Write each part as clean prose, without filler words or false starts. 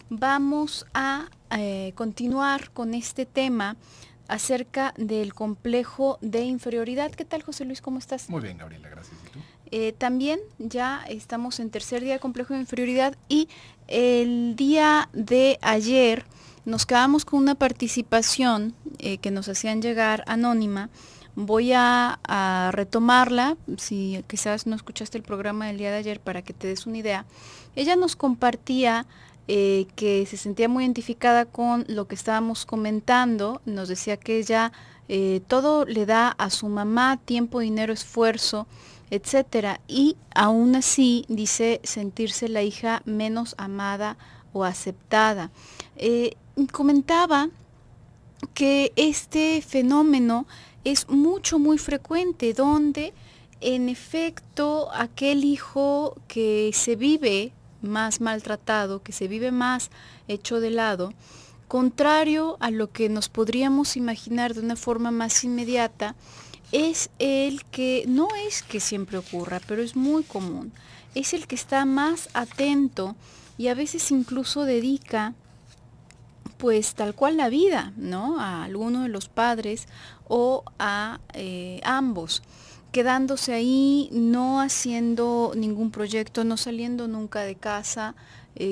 vamos a continuar con este tema acerca del complejo de inferioridad. ¿Qué tal, José Luis? ¿Cómo estás? Muy bien, Gabriela, gracias. ¿Y tú? También ya estamos en tercer día de complejo de inferioridad y el día de ayer nos quedamos con una participación que nos hacían llegar anónima. Voy a retomarla, si quizás no escuchaste el programa del día de ayer para que te des una idea. Ella nos compartía que se sentía muy identificada con lo que estábamos comentando, nos decía que ella todo le da a su mamá, tiempo, dinero, esfuerzo, etcétera, y aún así dice sentirse la hija menos amada o aceptada. Comentaba que este fenómeno es muy frecuente, donde en efecto aquel hijo que se vive más maltratado, que se vive más hecho de lado, contrario a lo que nos podríamos imaginar de una forma más inmediata, es el que no es que siempre ocurra, pero es muy común. Es el que está más atento y a veces incluso dedica pues tal cual la vida, ¿no? A alguno de los padres o a ambos, quedándose ahí, no haciendo ningún proyecto, no saliendo nunca de casa,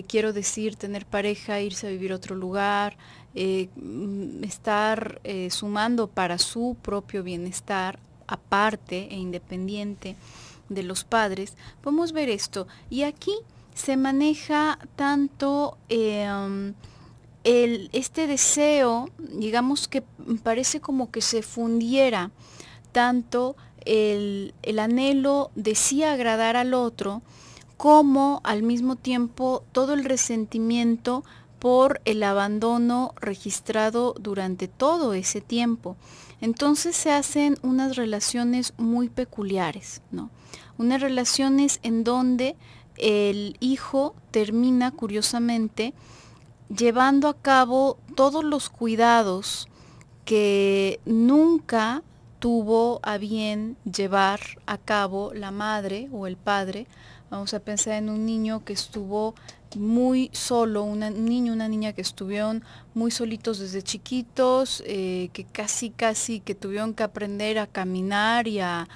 quiero decir, tener pareja, irse a vivir a otro lugar, estar sumando para su propio bienestar, aparte e independiente de los padres. Podemos ver esto. Y aquí se maneja tanto este deseo, digamos que parece como que se fundiera tanto el anhelo de sí agradar al otro, como al mismo tiempo todo el resentimiento por el abandono registrado durante todo ese tiempo. Entonces se hacen unas relaciones muy peculiares, ¿no? Unas relaciones en donde el hijo termina, curiosamente, llevando a cabo todos los cuidados que nunca tuvo a bien llevar a cabo la madre o el padre. Vamos a pensar en un niño que estuvo muy solo, un niño, una niña que estuvieron muy solitos desde chiquitos, que casi que tuvieron que aprender a caminar y a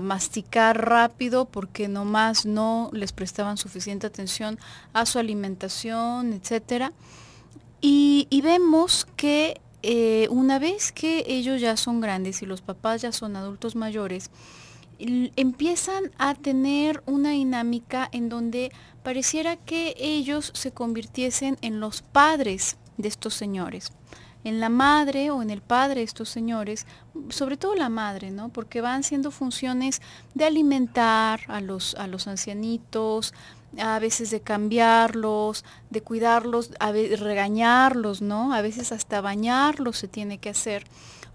masticar rápido porque nomás no les prestaban suficiente atención a su alimentación, etcétera. Y vemos que una vez que ellos ya son grandes y los papás ya son adultos mayores, empiezan a tener una dinámica en donde pareciera que ellos se convirtiesen en los padres de estos señores, en la madre o en el padre de estos señores, sobre todo la madre, ¿no? Porque van siendo funciones de alimentar a los ancianitos, a veces de cambiarlos, de cuidarlos, regañarlos, ¿no? A veces hasta bañarlos se tiene que hacer.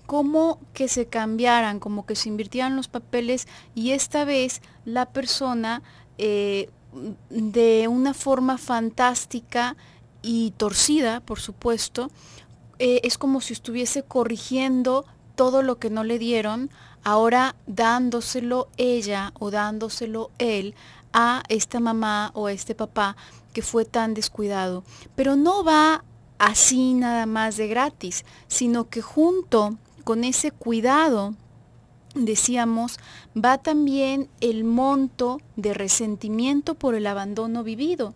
Como que se cambiaran, como que se invirtieran los papeles y esta vez la persona de una forma fantástica y torcida, por supuesto, es como si estuviese corrigiendo todo lo que no le dieron, ahora dándoselo ella o dándoselo él a esta mamá o a este papá que fue tan descuidado. Pero no va así nada más de gratis, sino que junto con ese cuidado, decíamos, va también el monto de resentimiento por el abandono vivido.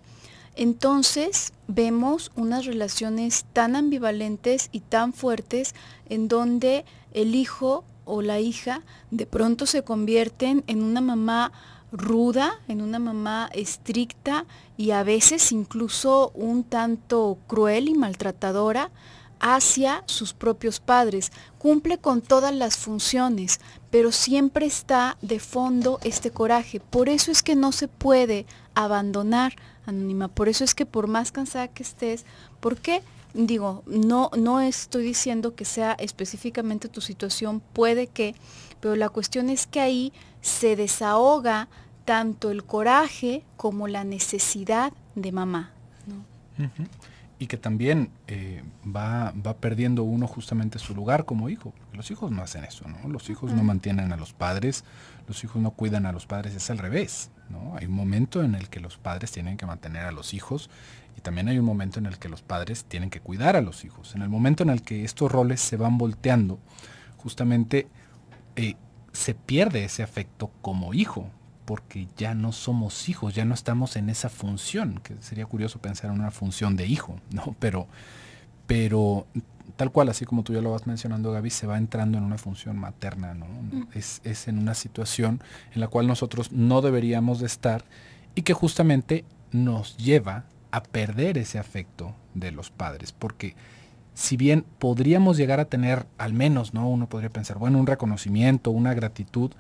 Entonces vemos unas relaciones tan ambivalentes y tan fuertes en donde el hijo o la hija de pronto se convierten en una mamá ruda, en una mamá estricta y a veces incluso un tanto cruel y maltratadora hacia sus propios padres. Cumple con todas las funciones, pero siempre está de fondo este coraje. Por eso es que no se puede abandonar, Anónima. Por eso es que por más cansada que estés, ¿por qué? Digo, no estoy diciendo que sea específicamente tu situación, puede que, pero la cuestión es que ahí se desahoga tanto el coraje como la necesidad de mamá, ¿no? Uh-huh. Y que también va perdiendo uno justamente su lugar como hijo. Porque los hijos no hacen eso, ¿no? Los hijos no mantienen a los padres, los hijos no cuidan a los padres, es al revés. ¿no? Hay un momento en el que los padres tienen que mantener a los hijos y también hay un momento en el que los padres tienen que cuidar a los hijos. En el momento en el que estos roles se van volteando, justamente se pierde ese afecto como hijo, porque ya no somos hijos, ya no estamos en esa función, que sería curioso pensar en una función de hijo, ¿no? Pero tal cual, así como tú ya lo vas mencionando, Gaby, se va entrando en una función materna, ¿no? Es en una situación en la cual nosotros no deberíamos de estar y que justamente nos lleva a perder ese afecto de los padres, porque si bien podríamos llegar a tener, al menos, ¿no? Uno podría pensar, bueno, un reconocimiento, una gratitud,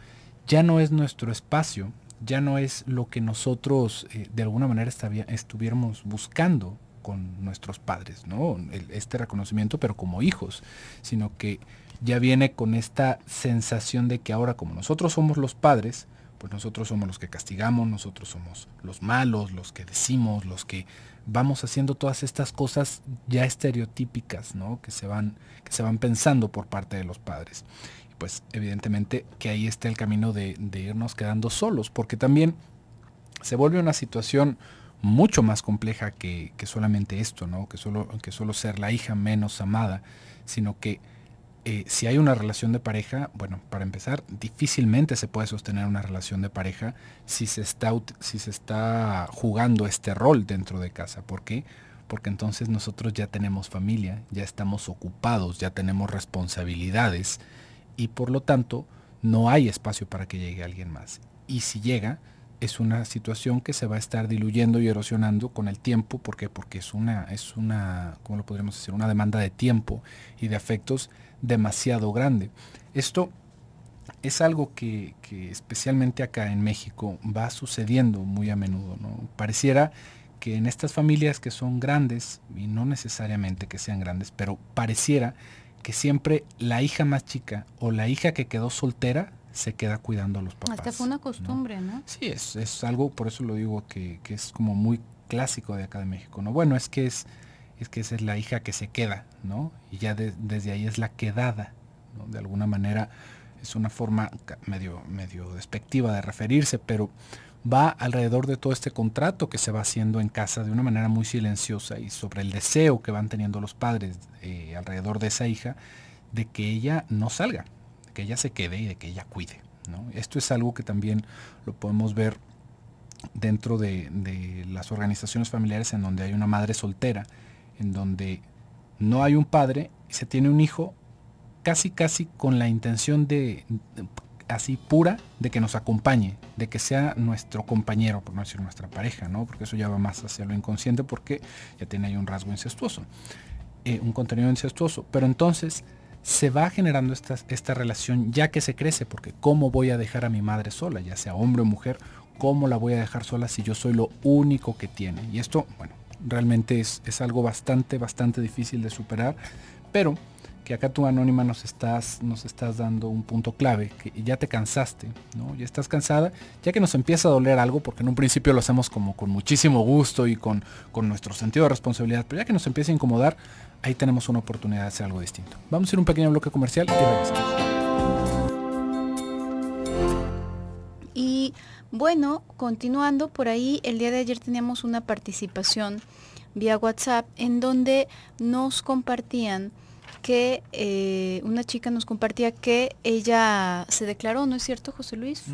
ya no es nuestro espacio, ya no es lo que nosotros de alguna manera estuviéramos buscando con nuestros padres, ¿no? Este reconocimiento, pero como hijos, sino que ya viene con esta sensación de que ahora como nosotros somos los padres, pues nosotros somos los que castigamos, nosotros somos los malos, los que decimos, los que vamos haciendo todas estas cosas ya estereotípicas, ¿no? Que se van pensando por parte de los padres. Y pues evidentemente que ahí está el camino de irnos quedando solos, porque también se vuelve una situación mucho más compleja que solamente esto, ¿no? Que solo ser la hija menos amada, sino que si hay una relación de pareja, bueno, para empezar, difícilmente se puede sostener una relación de pareja si se está jugando este rol dentro de casa. ¿Por qué? Porque entonces nosotros ya tenemos familia, ya estamos ocupados, ya tenemos responsabilidades y por lo tanto no hay espacio para que llegue alguien más. Y si llega, es una situación que se va a estar diluyendo y erosionando con el tiempo. ¿Por qué? Porque es una, ¿cómo lo podríamos decir? Una demanda de tiempo y de afectos demasiado grande. Esto es algo que especialmente acá en México va sucediendo muy a menudo, ¿no? Pareciera que en estas familias que son grandes, y no necesariamente que sean grandes, pero pareciera que siempre la hija más chica o la hija que quedó soltera se queda cuidando a los papás. Hasta fue una costumbre, ¿no? Sí, es algo, por eso lo digo, que es como muy clásico de acá de México, ¿no? Bueno, es que esa es la hija que se queda, ¿no? Y ya desde ahí es la quedada, ¿no? De alguna manera es una forma medio despectiva de referirse, pero va alrededor de todo este contrato que se va haciendo en casa de una manera muy silenciosa y sobre el deseo que van teniendo los padres alrededor de esa hija de que ella no salga, de que ella se quede y de que ella cuide, ¿no? Esto es algo que también lo podemos ver dentro de las organizaciones familiares en donde hay una madre soltera, en donde no hay un padre y se tiene un hijo casi con la intención así pura de que nos acompañe, de que sea nuestro compañero, por no decir nuestra pareja, ¿no? Porque eso ya va más hacia lo inconsciente porque ya tiene ahí un rasgo incestuoso, un contenido incestuoso. Pero entonces se va generando esta relación ya que se crece, porque ¿cómo voy a dejar a mi madre sola, ya sea hombre o mujer? ¿Cómo la voy a dejar sola si yo soy lo único que tiene? Y esto, bueno, realmente es algo bastante difícil de superar, pero que acá tú, Anónima, nos estás dando un punto clave, que ya te cansaste, ¿no? Ya estás cansada, ya que nos empieza a doler algo, porque en un principio lo hacemos como con muchísimo gusto y con nuestro sentido de responsabilidad, pero ya que nos empieza a incomodar, ahí tenemos una oportunidad de hacer algo distinto. Vamos a ir a un pequeño bloque comercial y regresamos. Y bueno, continuando por ahí, el día de ayer teníamos una participación vía WhatsApp en donde nos compartían que una chica nos compartía que ella se declaró, ¿no es cierto, José Luis?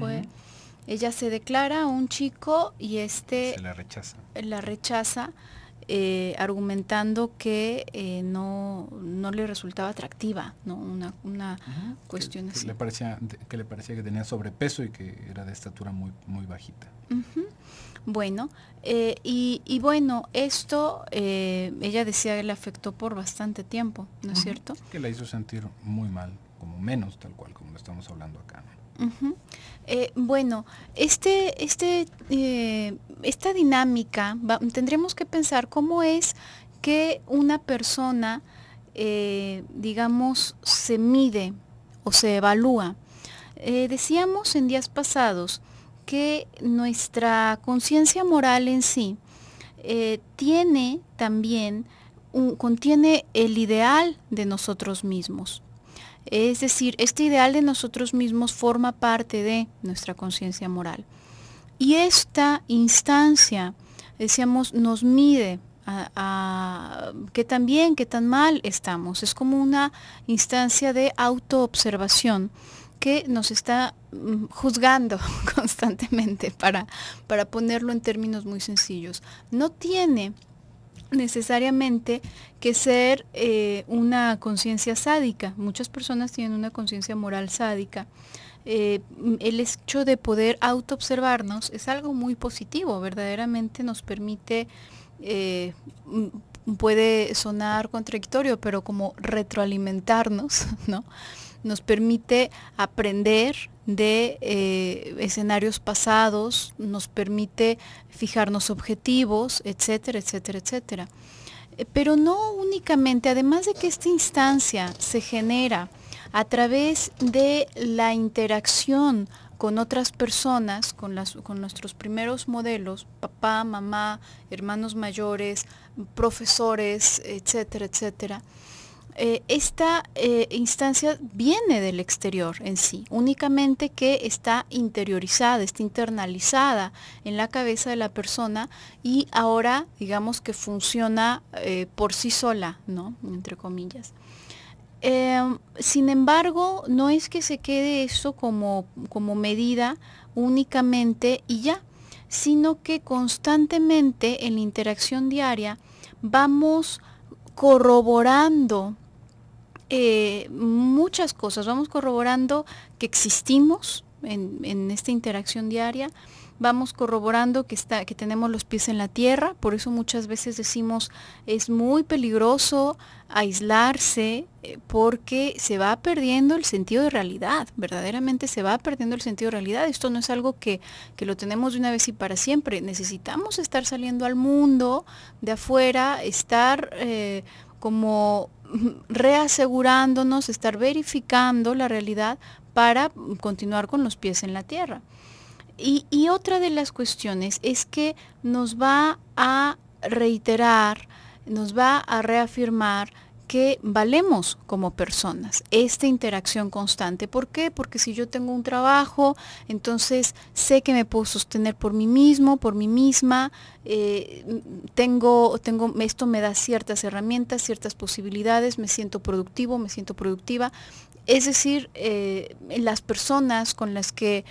Ella se declara a un chico y se la rechaza. Argumentando que no le resultaba atractiva, ¿no? Una cuestión así. Que le parecía que tenía sobrepeso y que era de estatura muy bajita. Bueno, y bueno, esto ella decía que le afectó por bastante tiempo, ¿no es cierto? Que la hizo sentir muy mal, como menos tal cual como lo estamos hablando acá, ¿no? Bueno, esta dinámica, tendremos que pensar cómo es que una persona, digamos, se mide o se evalúa. Decíamos en días pasados que nuestra conciencia moral en sí tiene también, contiene el ideal de nosotros mismos. Es decir, este ideal de nosotros mismos forma parte de nuestra conciencia moral. Y esta instancia, decíamos, nos mide qué tan bien, qué tan mal estamos. Es como una instancia de autoobservación que nos está juzgando constantemente, para ponerlo en términos muy sencillos. No tiene necesariamente que ser una conciencia sádica. Muchas personas tienen una conciencia moral sádica. El hecho de poder autoobservarnos es algo muy positivo, verdaderamente nos permite, puede sonar contradictorio, pero como retroalimentarnos, ¿no? Nos permite aprender de escenarios pasados, nos permite fijarnos objetivos, etcétera, etcétera, etcétera. Pero no únicamente, además de que esta instancia se genera a través de la interacción con otras personas, con nuestros primeros modelos, papá, mamá, hermanos mayores, profesores, etcétera, etcétera. Esta instancia viene del exterior en sí, únicamente que está interiorizada, está internalizada en la cabeza de la persona y ahora digamos que funciona por sí sola, ¿no? Entre comillas. Sin embargo, no es que se quede eso como medida únicamente y ya, sino que constantemente en la interacción diaria vamos corroborando muchas cosas, vamos corroborando que existimos en esta interacción diaria, vamos corroborando que tenemos los pies en la tierra, por eso muchas veces decimos es muy peligroso aislarse porque se va perdiendo el sentido de realidad, verdaderamente se va perdiendo el sentido de realidad. Esto no es algo que lo tenemos de una vez y para siempre, necesitamos estar saliendo al mundo de afuera, estar como reasegurándonos, estar verificando la realidad para continuar con los pies en la tierra. Y otra de las cuestiones es que nos va a reiterar, nos va a reafirmar que valemos como personas, esta interacción constante. ¿Por qué? Porque si yo tengo un trabajo, entonces sé que me puedo sostener por mí mismo, por mí misma, esto me da ciertas herramientas, ciertas posibilidades, me siento productivo, me siento productiva. Es decir, las personas con las que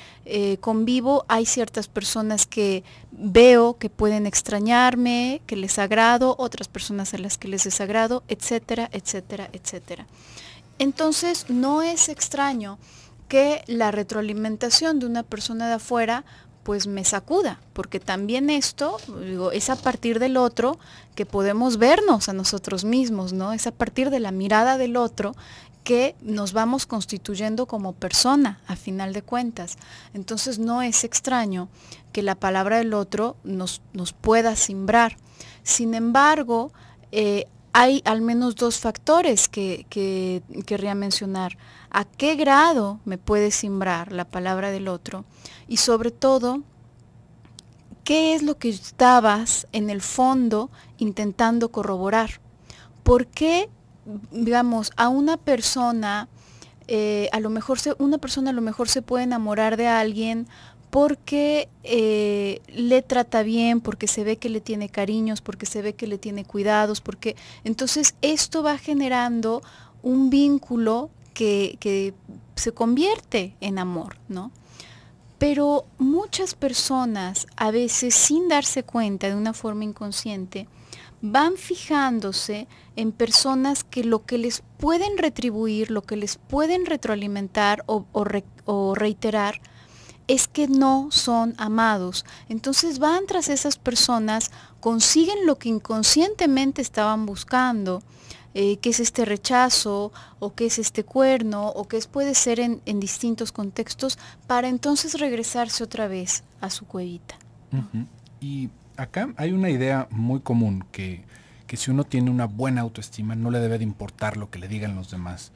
convivo, hay ciertas personas que veo que pueden extrañarme, que les agrado, otras personas a las que les desagrado, etcétera, etcétera, etcétera. Entonces, no es extraño que la retroalimentación de una persona de afuera pues me sacuda, porque también esto, digo, es a partir del otro que podemos vernos a nosotros mismos, ¿no? Es a partir de la mirada del otro que nos vamos constituyendo como persona, a final de cuentas. Entonces no es extraño que la palabra del otro nos pueda simbrar. Sin embargo, hay al menos dos factores que querría mencionar. ¿A qué grado me puede simbrar la palabra del otro? Y sobre todo, ¿qué es lo que estabas en el fondo intentando corroborar? ¿Por qué, digamos, a una persona, una persona a lo mejor se puede enamorar de alguien porque le trata bien, porque se ve que le tiene cariños, porque se ve que le tiene cuidados, porque entonces esto va generando un vínculo que se convierte en amor, ¿no? Pero muchas personas, a veces sin darse cuenta, de una forma inconsciente, van fijándose en personas que lo que les pueden retribuir, lo que les pueden retroalimentar o reiterar, es que no son amados. Entonces van tras esas personas, consiguen lo que inconscientemente estaban buscando, qué es este rechazo, o qué es este cuerno, o qué puede ser en distintos contextos, para entonces regresarse otra vez a su cuevita. Uh-huh. Y acá hay una idea muy común, que si uno tiene una buena autoestima no le debe de importar lo que le digan los demás.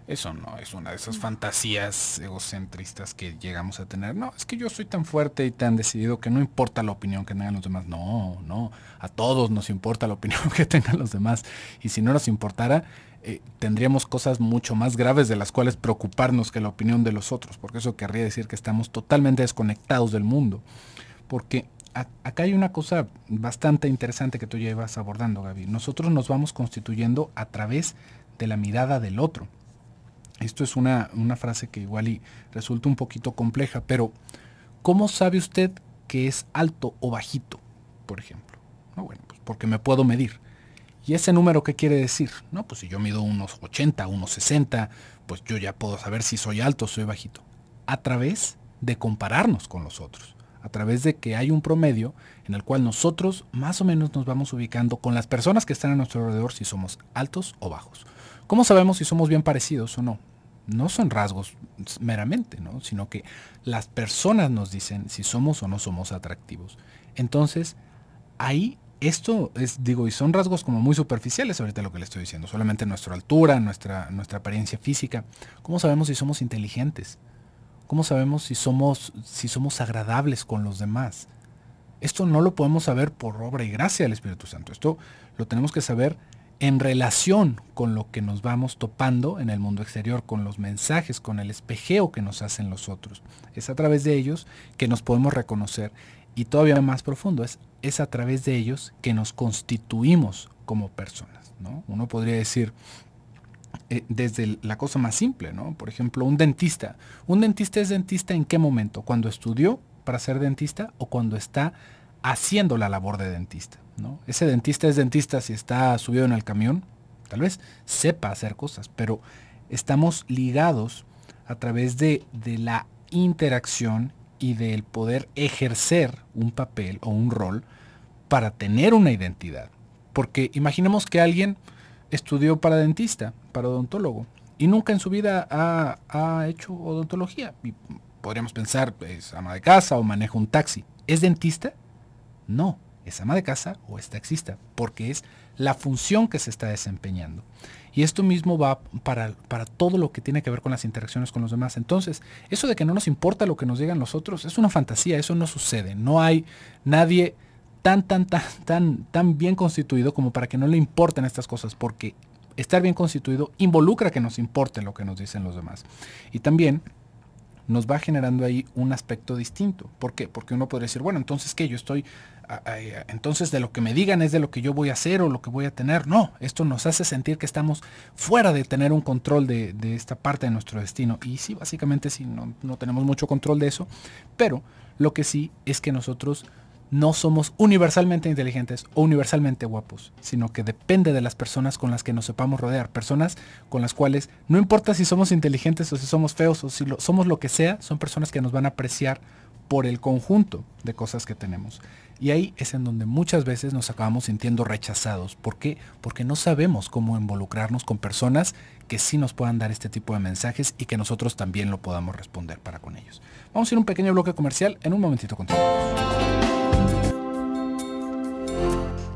Eso no es una de esas fantasías egocentristas que llegamos a tener. No, es que yo soy tan fuerte y tan decidido que no importa la opinión que tengan los demás. No, a todos nos importa la opinión que tengan los demás. Y si no nos importara, tendríamos cosas mucho más graves de las cuales preocuparnos que la opinión de los otros, porque eso querría decir que estamos totalmente desconectados del mundo. porque acá hay una cosa bastante interesante que tú llevas abordando, Gaby. Nosotros nos vamos constituyendo a través de la mirada del otro. Esto es una frase que igual y resulta un poquito compleja, pero ¿cómo sabe usted que es alto o bajito, por ejemplo? No, bueno, pues porque me puedo medir. ¿Y ese número qué quiere decir? No, pues si yo mido unos 80, unos 60, pues yo ya puedo saber si soy alto o soy bajito. A través de compararnos con los otros. A través de que hay un promedio en el cual nosotros más o menos nos vamos ubicando con las personas que están a nuestro alrededor si somos altos o bajos. ¿Cómo sabemos si somos bien parecidos o no? No son rasgos meramente, ¿no? Sino que las personas nos dicen si somos o no somos atractivos. Entonces, ahí esto es, digo, y son rasgos como muy superficiales ahorita lo que le estoy diciendo, solamente nuestra altura, nuestra apariencia física. ¿Cómo sabemos si somos inteligentes? ¿Cómo sabemos si somos agradables con los demás? Esto no lo podemos saber por obra y gracia del Espíritu Santo. Esto lo tenemos que saber en relación con lo que nos vamos topando en el mundo exterior, con los mensajes, con el espejeo que nos hacen los otros. Es a través de ellos que nos podemos reconocer y todavía más profundo, es a través de ellos que nos constituimos como personas, ¿no? Uno podría decir desde la cosa más simple, ¿no? Por ejemplo, un dentista. ¿Un dentista es dentista en qué momento? ¿Cuando estudió para ser dentista o cuando está haciendo la labor de dentista, ¿no? Ese dentista es dentista si está subido en el camión, tal vez sepa hacer cosas, pero estamos ligados a través de la interacción y del poder ejercer un papel o un rol para tener una identidad. Porque imaginemos que alguien estudió para dentista, para odontólogo, y nunca en su vida ha hecho odontología. Y podríamos pensar, es ama de casa o maneja un taxi. ¿Es dentista? No, es ama de casa o es taxista, porque es la función que se está desempeñando. Y esto mismo va para todo lo que tiene que ver con las interacciones con los demás. Entonces, eso de que no nos importa lo que nos digan los otros, es una fantasía, eso no sucede. No hay nadie tan bien constituido como para que no le importen estas cosas, porque estar bien constituido involucra que nos importe lo que nos dicen los demás. Y también nos va generando ahí un aspecto distinto. ¿Por qué? Porque uno podría decir, bueno, entonces ¿qué? Yo estoy, entonces de lo que me digan es de lo que yo voy a hacer o lo que voy a tener. No, esto nos hace sentir que estamos fuera de tener un control de esta parte de nuestro destino. Y sí, básicamente sí, no tenemos mucho control de eso, pero lo que sí es que nosotros no somos universalmente inteligentes o universalmente guapos, sino que depende de las personas con las que nos sepamos rodear, personas con las cuales no importa si somos inteligentes o si somos feos o si somos lo que sea, son personas que nos van a apreciar por el conjunto de cosas que tenemos. Y ahí es en donde muchas veces nos acabamos sintiendo rechazados. ¿Por qué? Porque no sabemos cómo involucrarnos con personas que sí nos puedan dar este tipo de mensajes y que nosotros también lo podamos responder para con ellos. Vamos a ir a un pequeño bloque comercial, en un momentito continuamos.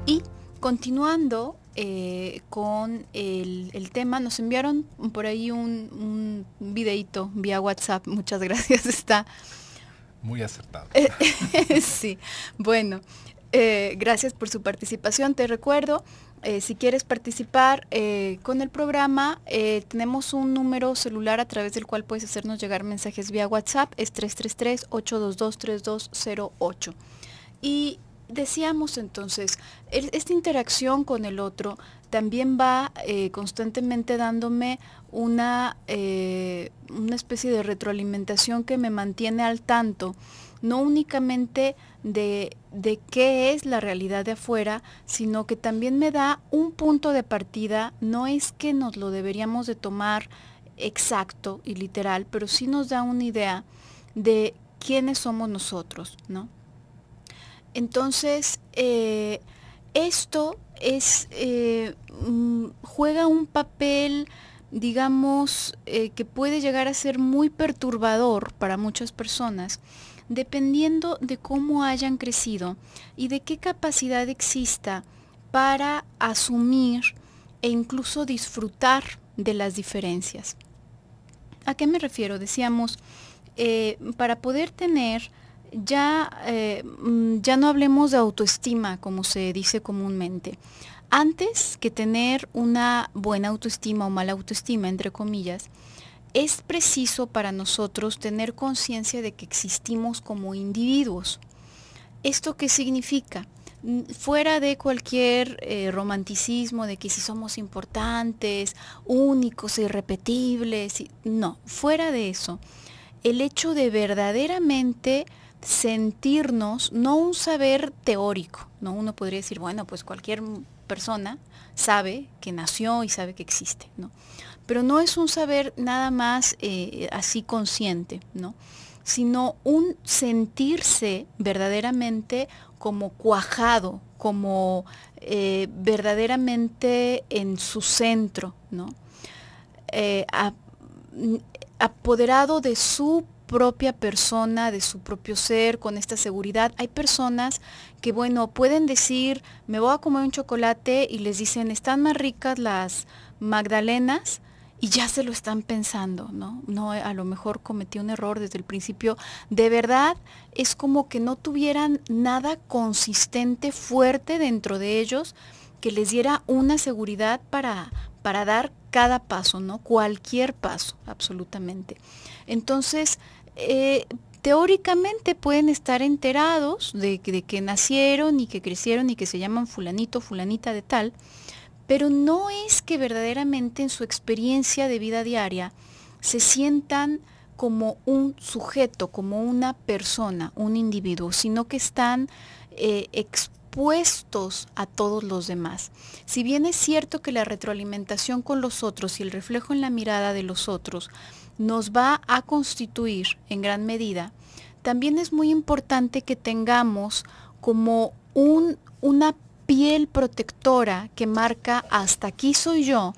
Y continuando con el tema, nos enviaron por ahí un videito vía WhatsApp, muchas gracias, está muy acertado. Sí, bueno, gracias por su participación. Te recuerdo, si quieres participar con el programa, tenemos un número celular a través del cual puedes hacernos llegar mensajes vía WhatsApp, es 333-822-3208. Y decíamos entonces, esta interacción con el otro también va constantemente dándome una especie de retroalimentación que me mantiene al tanto, no únicamente de qué es la realidad de afuera, sino que también me da un punto de partida. No es que nos lo deberíamos de tomar exacto y literal, pero sí nos da una idea de quiénes somos nosotros, ¿no? Entonces, esto es, juega un papel, digamos, que puede llegar a ser muy perturbador para muchas personas, dependiendo de cómo hayan crecido y de qué capacidad exista para asumir e incluso disfrutar de las diferencias. ¿A qué me refiero? Decíamos, para poder tener ya no hablemos de autoestima, como se dice comúnmente. Antes que tener una buena autoestima o mala autoestima, entre comillas, es preciso para nosotros tener conciencia de que existimos como individuos. ¿Esto qué significa? Fuera de cualquier romanticismo de que si somos importantes, únicos e irrepetibles, no, fuera de eso, el hecho de verdaderamente sentirnos, no un saber teórico, ¿no? Uno podría decir, bueno, pues cualquier persona sabe que nació y sabe que existe, ¿no? Pero no es un saber nada más así consciente, ¿no? Sino un sentirse verdaderamente como cuajado, como verdaderamente en su centro, ¿no? Apoderado de su propia persona, de su propio ser, con esta seguridad. Hay personas que, bueno, pueden decir, me voy a comer un chocolate y les dicen, están más ricas las magdalenas, y ya se lo están pensando, ¿no? No, a lo mejor cometí un error desde el principio. De verdad, es como que no tuvieran nada consistente, fuerte dentro de ellos, que les diera una seguridad para dar cada paso, ¿no? Cualquier paso, absolutamente. Entonces, teóricamente pueden estar enterados de que nacieron y que crecieron y que se llaman fulanito, fulanita de tal, pero no es que verdaderamente en su experiencia de vida diaria se sientan como un sujeto, como una persona, un individuo, sino que están expuestos a todos los demás. Si bien es cierto que la retroalimentación con los otros y el reflejo en la mirada de los otros nos va a constituir en gran medida, también es muy importante que tengamos como una piel protectora que marca hasta aquí soy yo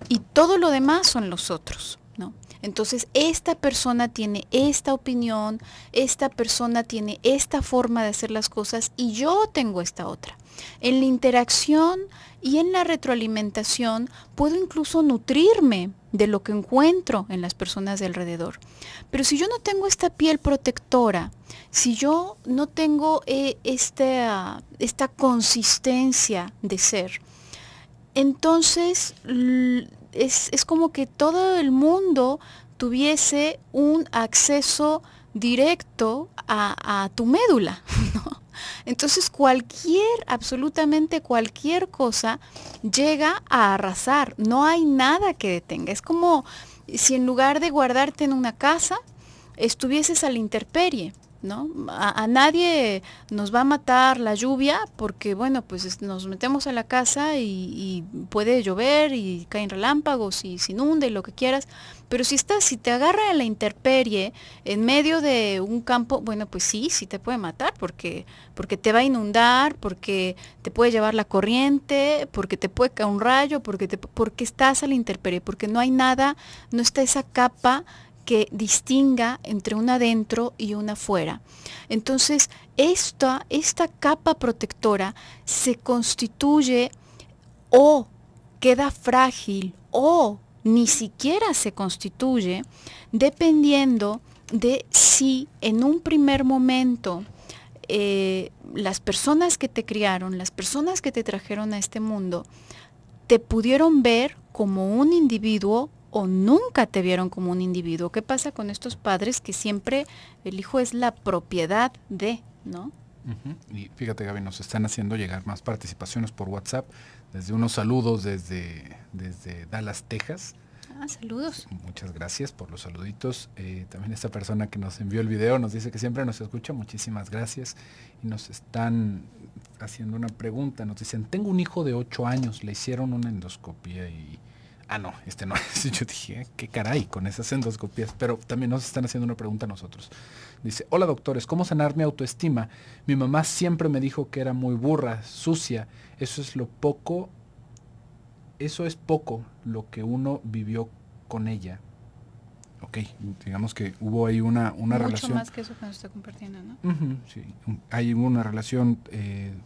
y todo lo demás son los otros, ¿no? Entonces, esta persona tiene esta opinión, esta persona tiene esta forma de hacer las cosas y yo tengo esta otra. En la interacción y en la retroalimentación puedo incluso nutrirme de lo que encuentro en las personas de alrededor. Pero si yo no tengo esta piel protectora, si yo no tengo esta consistencia de ser, entonces es como que todo el mundo tuviese un acceso directo a tu médula, ¿no? Entonces absolutamente cualquier cosa llega a arrasar, no hay nada que detenga. Es como si en lugar de guardarte en una casa, estuvieses a la intemperie, ¿no? A nadie nos va a matar la lluvia porque, bueno, pues nos metemos a la casa y puede llover y caen relámpagos y se inunda y lo que quieras, pero si te agarra a la intemperie en medio de un campo, bueno, pues sí te puede matar porque te va a inundar, porque te puede llevar la corriente, porque te puede caer un rayo, porque estás a la intemperie, porque no hay nada, no está esa capa que distinga entre una adentro y una afuera. Entonces, esta capa protectora se constituye o queda frágil o ni siquiera se constituye dependiendo de si en un primer momento las personas que te criaron, las personas que te trajeron a este mundo, te pudieron ver como un individuo o nunca te vieron como un individuo. ¿Qué pasa con estos padres que siempre el hijo es la propiedad de, ¿no? Y fíjate, Gaby, nos están haciendo llegar más participaciones por WhatsApp, desde unos saludos desde Dallas, Texas. Saludos. Muchas gracias por los saluditos. También esta persona que nos envió el video nos dice que siempre nos escucha, muchísimas gracias. Y nos están haciendo una pregunta, nos dicen, tengo un hijo de 8 años, le hicieron una endoscopia y... no, no es. Yo dije, qué caray con esas endoscopias, pero también nos están haciendo una pregunta a nosotros. Dice, hola doctores, ¿cómo sanar mi autoestima? Mi mamá siempre me dijo que era muy burra, sucia, eso es poco lo que uno vivió con ella. Ok, digamos que hubo ahí una relación. Mucho más que eso que nos está compartiendo, ¿no? Sí, hay una relación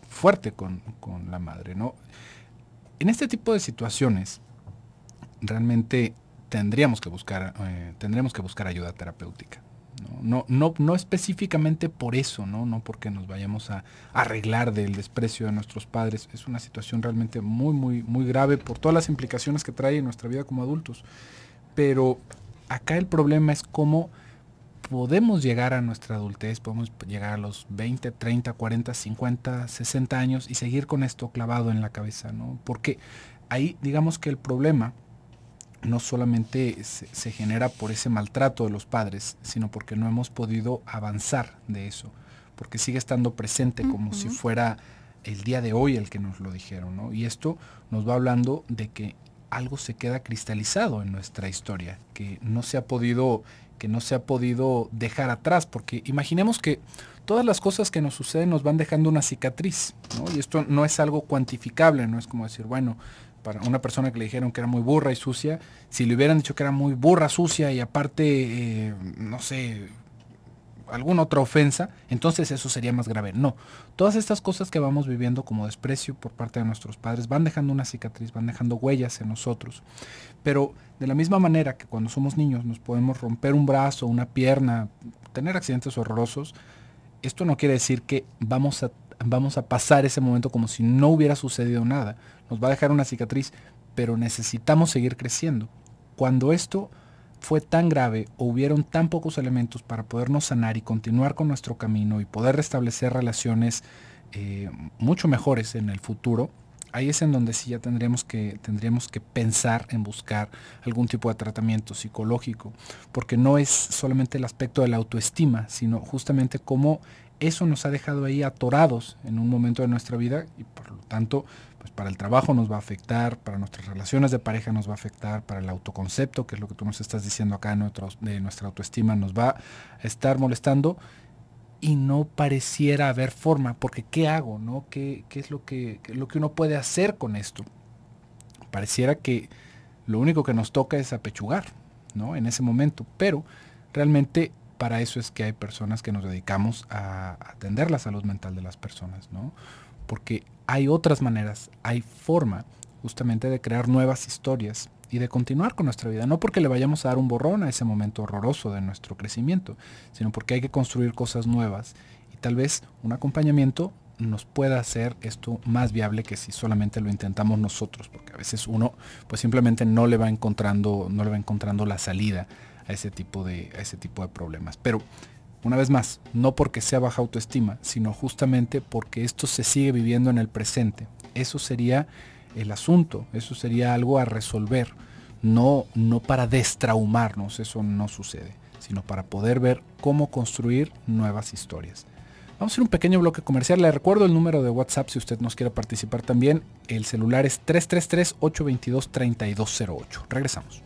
fuerte con la madre, ¿no? En este tipo de situaciones, realmente tendremos que buscar ayuda terapéutica. No específicamente por eso, no porque nos vayamos a arreglar del desprecio de nuestros padres. Es una situación realmente muy, muy, muy grave por todas las implicaciones que trae en nuestra vida como adultos. Pero acá el problema es cómo podemos llegar a nuestra adultez, podemos llegar a los 20, 30, 40, 50, 60 años y seguir con esto clavado en la cabeza, ¿no? Porque ahí digamos que el problema no solamente se genera por ese maltrato de los padres, sino porque no hemos podido avanzar de eso, porque sigue estando presente como si fuera el día de hoy el que nos lo dijeron, ¿no? Y esto nos va hablando de que algo se queda cristalizado en nuestra historia, que no se ha podido dejar atrás, porque imaginemos que todas las cosas que nos suceden nos van dejando una cicatriz, ¿no? Y esto no es algo cuantificable, no es como decir, bueno, para una persona que le dijeron que era muy burra y sucia, si le hubieran dicho que era muy burra, sucia y aparte, no sé, alguna otra ofensa, entonces eso sería más grave. No, todas estas cosas que vamos viviendo como desprecio por parte de nuestros padres van dejando una cicatriz, van dejando huellas en nosotros. Pero de la misma manera que cuando somos niños nos podemos romper un brazo, una pierna, tener accidentes horrorosos, esto no quiere decir que vamos a pasar ese momento como si no hubiera sucedido nada. Nos va a dejar una cicatriz, pero necesitamos seguir creciendo. Cuando esto fue tan grave o hubieron tan pocos elementos para podernos sanar y continuar con nuestro camino y poder restablecer relaciones mucho mejores en el futuro, ahí es en donde sí ya tendríamos que pensar en buscar algún tipo de tratamiento psicológico, porque no es solamente el aspecto de la autoestima, sino justamente cómo eso nos ha dejado ahí atorados en un momento de nuestra vida y por lo tanto, pues para el trabajo nos va a afectar, para nuestras relaciones de pareja nos va a afectar, para el autoconcepto, que es lo que tú nos estás diciendo acá de nuestra autoestima, nos va a estar molestando y no pareciera haber forma, porque ¿qué hago? ¿No? ¿Qué es lo que uno puede hacer con esto? Pareciera que lo único que nos toca es apechugar, ¿no? En ese momento, pero realmente para eso es que hay personas que nos dedicamos a atender la salud mental de las personas, ¿no? Porque hay otras maneras, hay forma justamente de crear nuevas historias y de continuar con nuestra vida, no porque le vayamos a dar un borrón a ese momento horroroso de nuestro crecimiento, sino porque hay que construir cosas nuevas y tal vez un acompañamiento nos pueda hacer esto más viable que si solamente lo intentamos nosotros, porque a veces uno pues simplemente no le va encontrando la salida a ese tipo de problemas. Pero una vez más, no porque sea baja autoestima, sino justamente porque esto se sigue viviendo en el presente. Eso sería el asunto, eso sería algo a resolver, no para destraumarnos, eso no sucede, sino para poder ver cómo construir nuevas historias. Vamos a hacer un pequeño bloque comercial. Le recuerdo el número de WhatsApp si usted nos quiere participar también. El celular es 333-822-3208. Regresamos.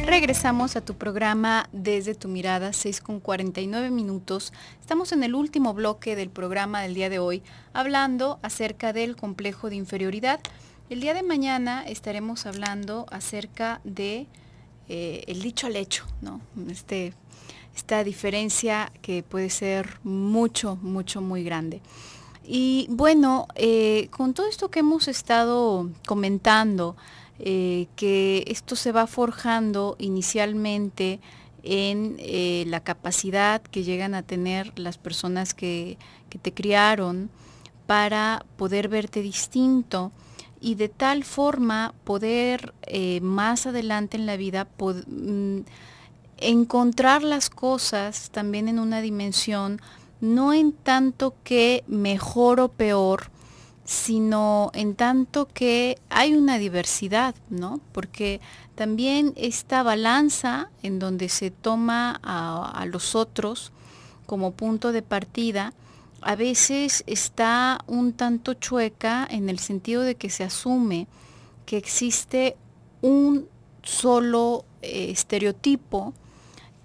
Regresamos a tu programa Desde tu Mirada, 6:49. Estamos en el último bloque del programa del día de hoy, hablando acerca del complejo de inferioridad. El día de mañana estaremos hablando acerca de el dicho al hecho, ¿no? Esta diferencia que puede ser mucho, muy grande. Y bueno, con todo esto que hemos estado comentando, que esto se va forjando inicialmente en la capacidad que llegan a tener las personas que te criaron para poder verte distinto y de tal forma poder más adelante en la vida encontrar las cosas también en una dimensión, no en tanto que mejor o peor, sino en tanto que hay una diversidad, ¿no? Porque también esta balanza en donde se toma a los otros como punto de partida, a veces está un tanto chueca en el sentido de que se asume que existe un solo estereotipo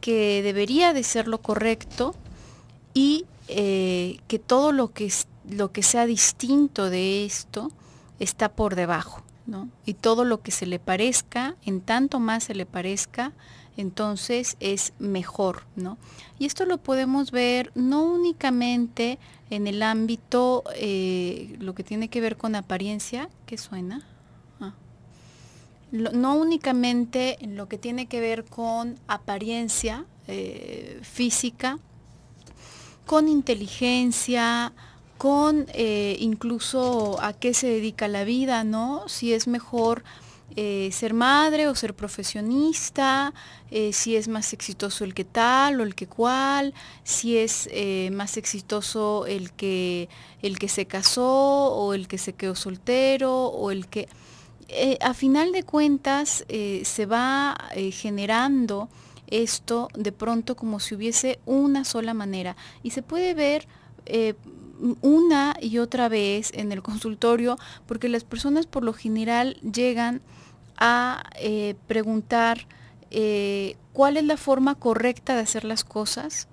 que debería de ser lo correcto y que todo lo que sea distinto de esto está por debajo, ¿no? Y todo lo que se le parezca, en tanto más se le parezca, entonces es mejor, ¿no? Y esto lo podemos ver no únicamente en el ámbito, lo que tiene que ver con apariencia, ¿qué suena? No únicamente en lo que tiene que ver con apariencia física, con inteligencia, con incluso a qué se dedica la vida, ¿no? Si es mejor ser madre o ser profesionista, si es más exitoso el que tal o el que cual, si es más exitoso el que se casó o el que se quedó soltero o el que... a final de cuentas se va generando esto de pronto como si hubiese una sola manera y se puede ver una y otra vez en el consultorio porque las personas por lo general llegan a preguntar cuál es la forma correcta de hacer las cosas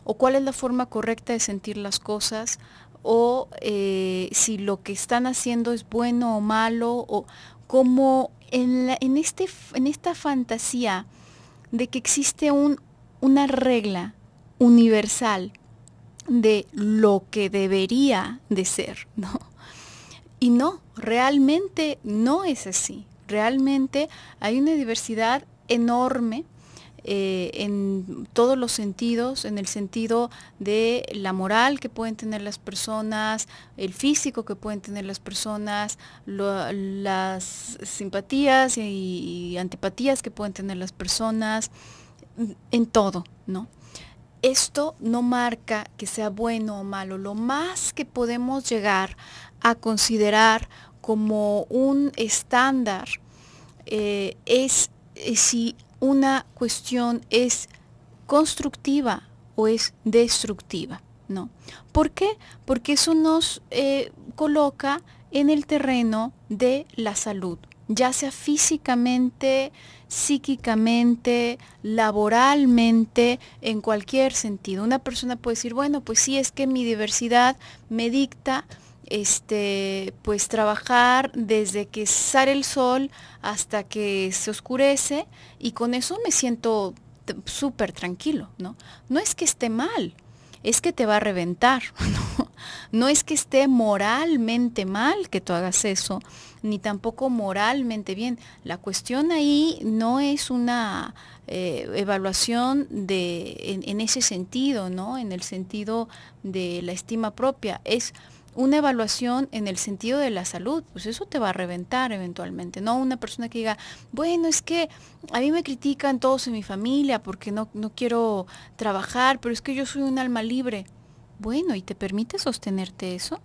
o cuál es la forma correcta de sentir las cosas o si lo que están haciendo es bueno o malo o como en esta fantasía de que existe una regla universal de lo que debería de ser, ¿no? Y no, realmente no es así. Realmente hay una diversidad enorme en todos los sentidos, en el sentido de la moral que pueden tener las personas, el físico que pueden tener las personas, las simpatías y antipatías que pueden tener las personas, en todo, ¿no? Esto no marca que sea bueno o malo. Lo más que podemos llegar a considerar como un estándar es si una cuestión es constructiva o es destructiva, ¿no? ¿Por qué? Porque eso nos coloca en el terreno de la salud, ya sea físicamente, psíquicamente, laboralmente, en cualquier sentido. Una persona puede decir, bueno, pues sí, es que mi diversidad me dicta pues trabajar desde que sale el sol hasta que se oscurece y con eso me siento súper tranquilo, ¿no? No es que esté mal, es que te va a reventar, ¿no? No es que esté moralmente mal que tú hagas eso, ni tampoco moralmente bien. La cuestión ahí no es una evaluación en ese sentido, ¿no? En el sentido de la estima propia, es una evaluación en el sentido de la salud, pues eso te va a reventar eventualmente, no una persona que diga, bueno, es que a mí me critican todos en mi familia porque no quiero trabajar, pero es que yo soy un alma libre. Bueno, ¿y te permite sostenerte eso?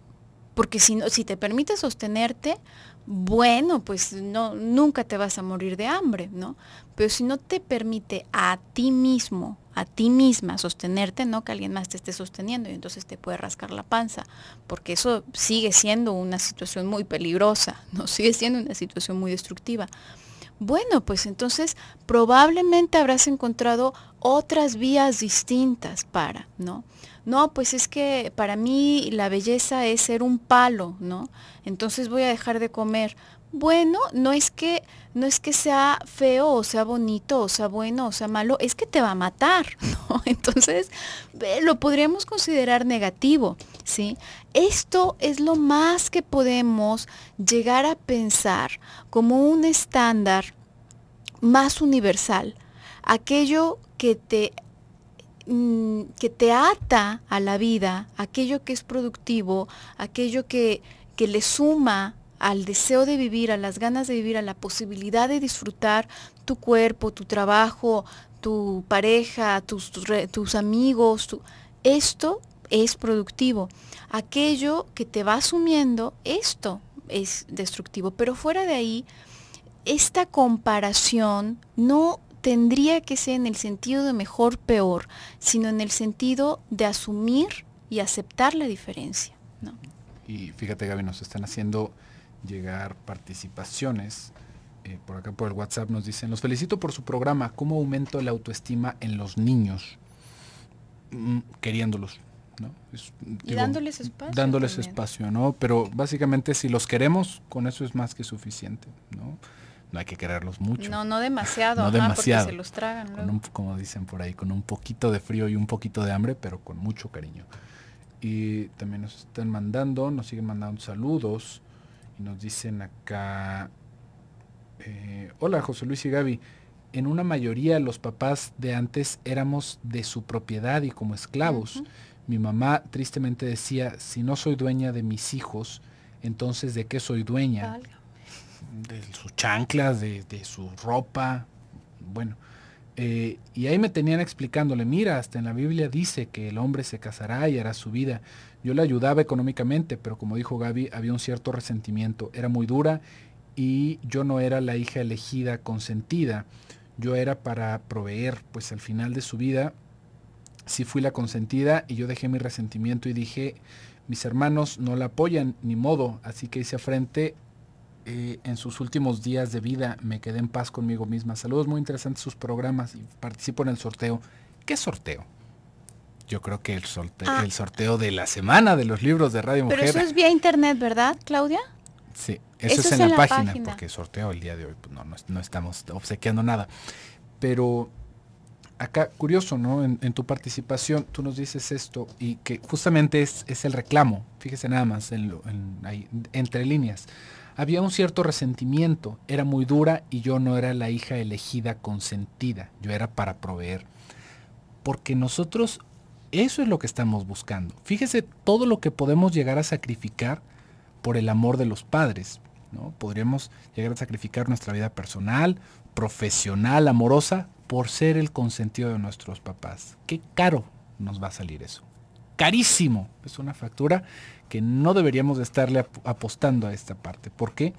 Porque si te permite sostenerte, bueno, pues no, nunca te vas a morir de hambre, ¿no? Pero si no te permite a ti mismo, a ti misma sostenerte, no que alguien más te esté sosteniendo y entonces te puede rascar la panza, porque eso sigue siendo una situación muy peligrosa, ¿no? Sigue siendo una situación muy destructiva. Bueno, pues entonces probablemente habrás encontrado otras vías distintas para, ¿no? No, pues es que para mí la belleza es ser un palo, ¿no? Entonces voy a dejar de comer. Bueno, no es que sea feo o sea bonito o sea bueno o sea malo, es que te va a matar, ¿no? Entonces lo podríamos considerar negativo, ¿sí? Esto es lo más que podemos llegar a pensar como un estándar más universal, aquello que te ata a la vida, aquello que es productivo, aquello que le suma al deseo de vivir, a las ganas de vivir, a la posibilidad de disfrutar tu cuerpo, tu trabajo, tu pareja, tus amigos, esto es productivo. Aquello que te va asumiendo, esto es destructivo. Pero fuera de ahí, esta comparación no tendría que ser en el sentido de mejor, peor, sino en el sentido de asumir y aceptar la diferencia, ¿no? Y fíjate, Gaby, nos están haciendo llegar participaciones. Por acá por el WhatsApp nos dicen, los felicito por su programa, ¿cómo aumento la autoestima en los niños? Queriéndolos, ¿no? Y dándoles espacio. Dándoles también. espacio, ¿no? Pero básicamente si los queremos, con eso es más que suficiente, ¿no? No hay que quererlos mucho. No demasiado, no ajá, demasiado. porque se los tragan luego. Como dicen por ahí, con un poquito de frío y un poquito de hambre, pero con mucho cariño. Y también nos siguen mandando saludos y nos dicen acá, hola José Luis y Gaby, en una mayoría los papás de antes éramos de su propiedad y como esclavos. Uh-huh. Mi mamá tristemente decía, si no soy dueña de mis hijos, entonces ¿de qué soy dueña? Válgame. de sus chanclas, de su ropa, bueno. Y ahí me tenían explicándole, mira, hasta en la Biblia dice que el hombre se casará y hará su vida. Yo le ayudaba económicamente, pero como dijo Gaby, había un cierto resentimiento. Era muy dura y yo no era la hija elegida, consentida. Yo era para proveer, pues al final de su vida, sí fui la consentida y yo dejé mi resentimiento y dije, mis hermanos no la apoyan, ni modo, así que hice frente. En sus últimos días de vida me quedé en paz conmigo misma. Saludos, muy interesantes sus programas y participo en el sorteo. ¿Qué sorteo? Yo creo que el sorteo de la semana de los libros de Radio Mujer. Pero eso es vía internet, ¿verdad, Claudia? Sí, eso es en la página, porque sorteo el día de hoy, pues no estamos obsequiando nada. Pero acá, curioso, ¿no? En tu participación, tú nos dices esto y que justamente es el reclamo. Fíjese nada más, ahí, entre líneas. Había un cierto resentimiento, era muy dura y yo no era la hija elegida consentida, yo era para proveer. Porque nosotros, eso es lo que estamos buscando. Fíjese todo lo que podemos llegar a sacrificar por el amor de los padres, ¿no? Podríamos llegar a sacrificar nuestra vida personal, profesional, amorosa, por ser el consentido de nuestros papás. Qué caro nos va a salir eso. Carísimo. Es una factura que no deberíamos de estarle apostando a esta parte. ¿Por qué?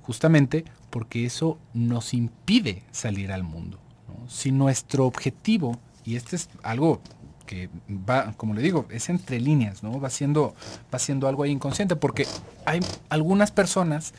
Justamente porque eso nos impide salir al mundo, ¿no? Si nuestro objetivo, y este es algo que va, como le digo, es entre líneas, ¿no? Va siendo algo ahí inconsciente, porque hay algunas personas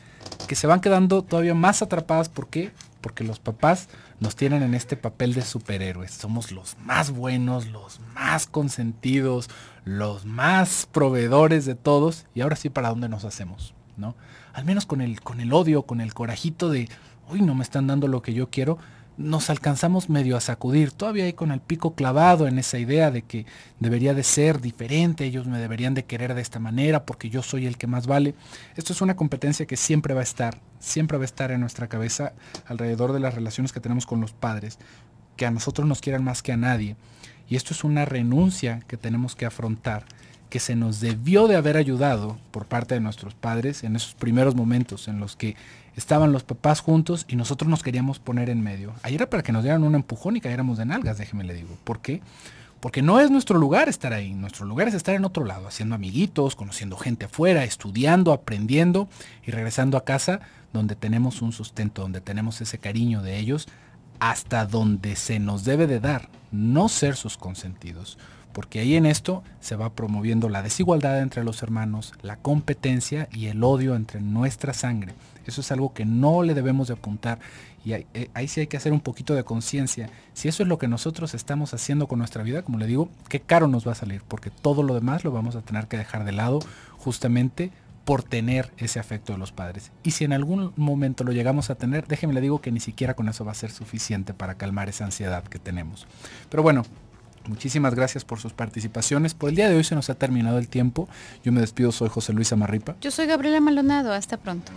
que se van quedando todavía más atrapadas. ¿Por qué? Porque los papás nos tienen en este papel de superhéroes. Somos los más buenos, los más consentidos, los más proveedores de todos. Y ahora sí, ¿para dónde nos hacemos? ¿No? Al menos con el odio, con el corajito de, uy, no me están dando lo que yo quiero, nos alcanzamos medio a sacudir. Todavía ahí con el pico clavado en esa idea de que debería de ser diferente, ellos me deberían de querer de esta manera porque yo soy el que más vale. Esto es una competencia que siempre va a estar en nuestra cabeza alrededor de las relaciones que tenemos con los padres, que a nosotros nos quieran más que a nadie. Y esto es una renuncia que tenemos que afrontar, que se nos debió de haber ayudado por parte de nuestros padres en esos primeros momentos en los que estaban los papás juntos y nosotros nos queríamos poner en medio. Ahí era para que nos dieran un empujón y cayéramos de nalgas, déjeme le digo. ¿Por qué? Porque no es nuestro lugar estar ahí. Nuestro lugar es estar en otro lado, haciendo amiguitos, conociendo gente afuera, estudiando, aprendiendo y regresando a casa donde tenemos un sustento, donde tenemos ese cariño de ellos, hasta donde se nos debe de dar, no ser sus consentidos. Porque ahí en esto se va promoviendo la desigualdad entre los hermanos, la competencia y el odio entre nuestra sangre. Eso es algo que no le debemos de apuntar y ahí sí hay que hacer un poquito de conciencia. Si eso es lo que nosotros estamos haciendo con nuestra vida, como le digo, qué caro nos va a salir, porque todo lo demás lo vamos a tener que dejar de lado justamente por tener ese afecto de los padres. Y si en algún momento lo llegamos a tener, déjeme le digo que ni siquiera con eso va a ser suficiente para calmar esa ansiedad que tenemos. Pero bueno, muchísimas gracias por sus participaciones. Por el día de hoy se nos ha terminado el tiempo. Yo me despido, soy José Luis Amarripa. Yo soy Gabriela Maldonado, hasta pronto.